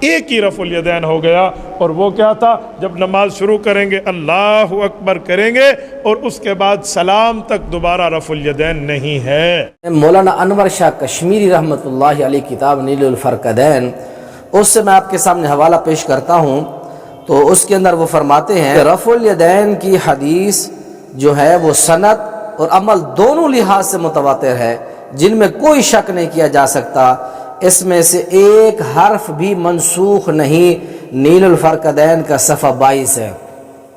ایک ہی رفع الیدین ہو گیا، اور وہ کیا تھا؟ جب نماز شروع کریں گے اللہ اکبر کریں گے اور اس کے بعد سلام تک دوبارہ رفع الیدین نہیں ہے۔ مولانا انور شاہ کشمیری رحمۃ اللہ علیہ کتاب نیل الفرقدین، اس سے میں آپ کے سامنے حوالہ پیش کرتا ہوں، تو اس کے اندر وہ فرماتے ہیں کہ رفع الیدین کی حدیث جو ہے وہ سند اور عمل دونوں لحاظ سے متواتر ہے، جن میں کوئی شک نہیں کیا جا سکتا۔ اس میں سے ایک حرف بھی منسوخ نہیں۔ نیل الفرقدین کا صفحہ 22 ہے۔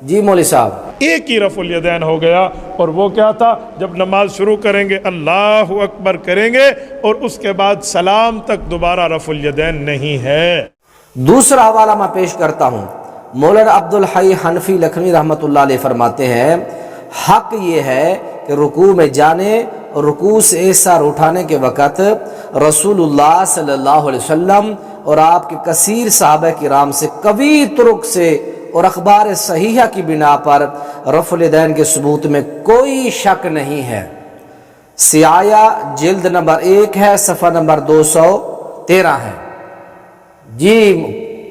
جی مولوی صاحب، ایک ہی رفع الیدین ہو گیا، اور وہ کیا تھا؟ جب نماز شروع کریں گے اللہ اکبر کریں گے اور اس کے بعد سلام تک دوبارہ رفع الیدین نہیں ہے۔ دوسرا حوالہ میں پیش کرتا ہوں، مولانا عبدالحی حنفی لکھنوی رحمۃ اللہ علیہ فرماتے ہیں حق یہ ہے کہ رکوع میں جانے اور رکوع سے سر اٹھانے کے وقت رسول اللہ صلی اللہ علیہ وسلم اور آپ کے کثیر صحابہ کرام سے قوی طرق سے اور اخبار صحیحہ کی بنا پر رفع الیدین کے ثبوت میں کوئی شک نہیں ہے۔ سیایا جلد نمبر 1 ہے، صفحہ نمبر 213 ہے۔ جی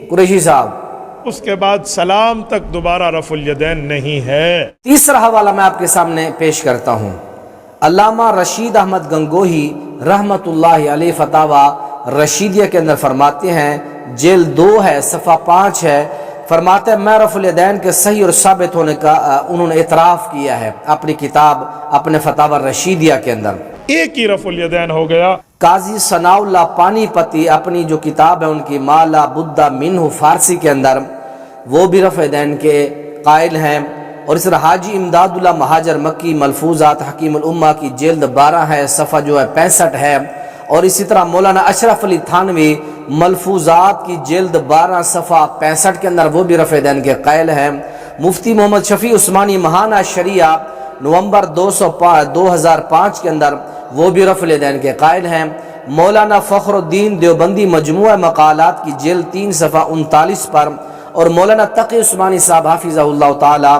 قریشی صاحب، اس کے بعد سلام تک دوبارہ رفع الیدین نہیں ہے۔ تیسرا حوالہ میں آپ کے سامنے پیش کرتا ہوں، علامہ رشید احمد گنگوہی رحمت اللہ علیہ فتاوی رشیدیہ کے اندر فرماتے ہیں، جلد 2 ہے، صفحہ 5 ہے، فرماتے ہیں میں رفع الیدین کے صحیح اور ثابت ہونے کا انہوں نے اعتراف کیا ہے اپنی کتاب اپنے فتاوی رشیدیہ کے اندر۔ ایک ہی رفع الیدین ہو گیا۔ قاضی ثناء اللہ پانی پتی اپنی جو کتاب ہے ان کی مالا بدھا منہ فارسی کے اندر، وہ بھی رفع الیدین کے قائل ہیں، اور اس طرح حاجی امداد اللہ مہاجر مکی ملفوظات حکیم الامہ کی جلد 12 ہے، صفحہ جو ہے 65 ہے، اور اسی طرح مولانا اشرف علی تھانوی ملفوظات کی جلد 12 صفحہ 65 کے اندر وہ بھی رفع الیدین کے قائل ہیں۔ مفتی محمد شفیع عثمانی ماہانہ شریعہ نومبر 2005 کے اندر وہ بھی رفع الیدین کے قائل ہیں۔ مولانا فخر الدین دیوبندی مجموعہ مقالات کی جلد 3 صفحہ 39 پر، اور مولانا تقی عثمانی صاحب حافظہ اللہ تعالی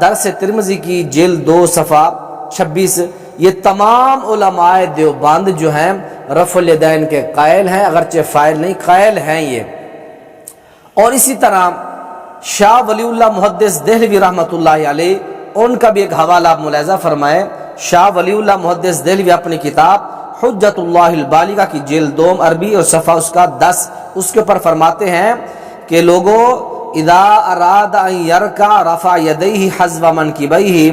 درس ترمذی کی جلد 2 صفحہ 26، یہ تمام علماء دیوبند جو ہیں رفع الیدین کے قائل ہیں، اگرچہ فاعل نہیں، قائل ہیں یہ۔ اور اسی طرح شاہ ولی اللہ محدث دہلوی رحمۃ اللہ علیہ، ان کا بھی ایک حوالہ آپ ملاحظہ فرمائیں۔ شاہ ولی اللہ محدث دہلوی اپنی کتاب حجت اللہ البالغہ کی جلد 2 عربی اور صفحہ اس کا 10، اس کے اوپر فرماتے ہیں کہ لوگوں اذا اراد ان یرکع رفع یدیہ حذو منکبیہ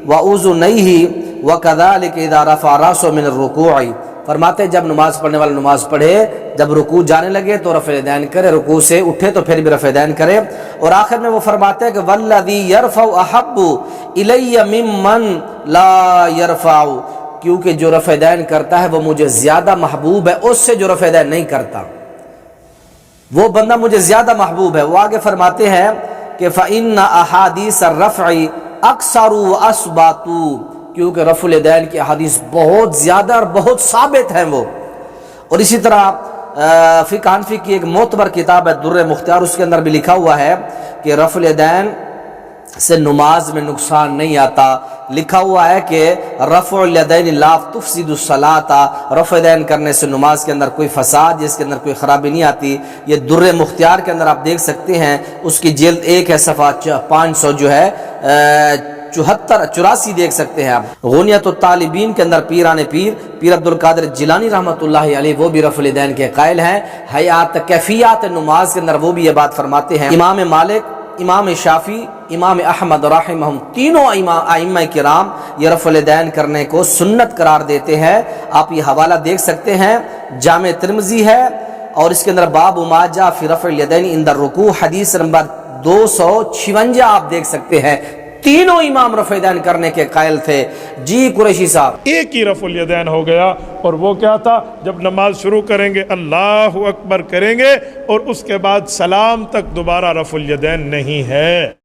واذنیہ وکذلک اذا رفع راسہ من الرکوع، فرماتے ہیں جب نماز پڑھنے والا نماز پڑھے، جب رکوع جانے لگے تو رفع الیدین کرے، رکوع سے اٹھے تو پھر بھی رفع الیدین کرے، اور آخر میں وہ فرماتے ہیں کہ والذی یرفع احب الی ممن لا یرفع، کیونکہ جو رفع الیدین کرتا ہے وہ مجھے زیادہ محبوب ہے اس سے جو رفع الیدین نہیں کرتا، وہ بندہ مجھے زیادہ محبوب ہے۔ وہ آگے فرماتے ہیں کہ فإن احادیث الرفع اکثر واثبات، کیونکہ رفع الیدین کی احادیث بہت زیادہ اور بہت ثابت ہیں وہ۔ اور اسی طرح فقہ حنفی کی ایک معتبر کتاب ہے در مختار، اس کے اندر بھی لکھا ہوا ہے کہ رفع الیدین سے نماز میں نقصان نہیں آتا، لکھا ہوا ہے کہ رفع الیدین لا تفسد الصلاۃ، رفع الیدین کرنے سے نماز کے اندر کوئی فساد، جس کے اندر کوئی خرابی نہیں آتی۔ یہ در مختار کے اندر آپ دیکھ سکتے ہیں، اس کی جلد 1 ہے، صفحہ 500 جو ہے 84 دیکھ سکتے ہیں آپ۔ غنیت الطالبین کے اندر پیران پیر عبد القادر جیلانی رحمۃ اللہ علیہ وہ بھی رفع الیدین کے قائل ہیں۔ حیات کیفیات نماز کے اندر وہ بھی یہ بات فرماتے ہیں۔ امام مالک، امام شافعی، امام احمد رحمہم، تینوں ائمہ کرام یہ رفع الیدین کرنے کو سنت قرار دیتے ہیں۔ آپ یہ حوالہ دیکھ سکتے ہیں، جامع ترمذی ہے، اور اس کے اندر باب ما جاء فی رفع الیدین عند الرکوع حدیث نمبر 256 آپ دیکھ سکتے ہیں۔ تینوں امام رفع الیدین کرنے کے قائل تھے۔ جی قریشی صاحب، ایک ہی رفع الیدین ہو گیا، اور وہ کیا تھا؟ جب نماز شروع کریں گے اللہ اکبر کریں گے اور اس کے بعد سلام تک دوبارہ رفع الیدین نہیں ہے۔